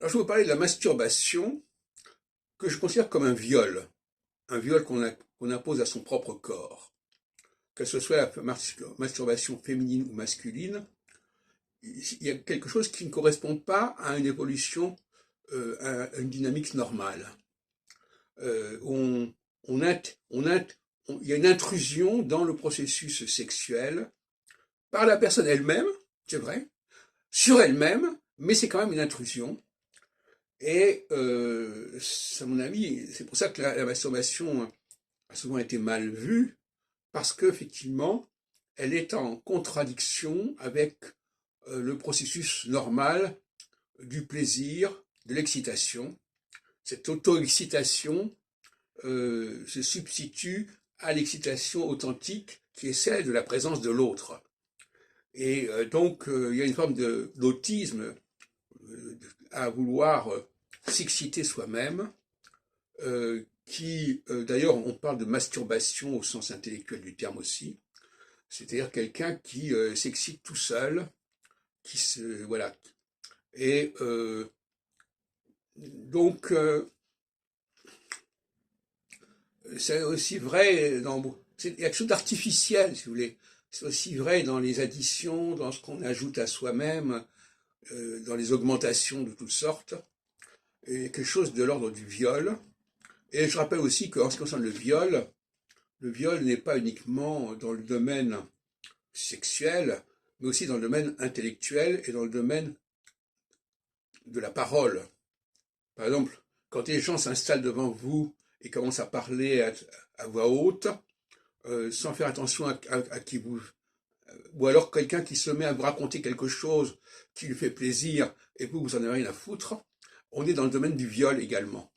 Alors, je vais vous parler de la masturbation, que je considère comme un viol qu'on impose à son propre corps. Que ce soit la masturbation féminine ou masculine, il y a quelque chose qui ne correspond pas à une évolution, à une dynamique normale. Euh, on, il y a une intrusion dans le processus sexuel par la personne elle-même, c'est vrai, sur elle-même, mais c'est quand même une intrusion. Et à mon avis, c'est pour ça que la masturbation a souvent été mal vue, parce qu'effectivement, elle est en contradiction avec le processus normal du plaisir, de l'excitation. Cette auto-excitation se substitue à l'excitation authentique qui est celle de la présence de l'autre. Et donc, il y a une forme d'autisme à vouloir s'exciter soi-même, d'ailleurs, on parle de masturbation au sens intellectuel du terme aussi, c'est-à-dire quelqu'un qui s'excite tout seul, voilà. Et donc, c'est aussi vrai il y a quelque chose d'artificiel, si vous voulez. C'est aussi vrai dans les additions, dans ce qu'on ajoute à soi-même, dans les augmentations de toutes sortes, et quelque chose de l'ordre du viol. Et je rappelle aussi qu'en ce qui concerne le viol n'est pas uniquement dans le domaine sexuel, mais aussi dans le domaine intellectuel et dans le domaine de la parole. Par exemple, quand les gens s'installent devant vous et commencent à parler à voix haute, sans faire attention à qui vous... Ou alors quelqu'un qui se met à vous raconter quelque chose qui lui fait plaisir et vous en avez rien à foutre, on est dans le domaine du viol également.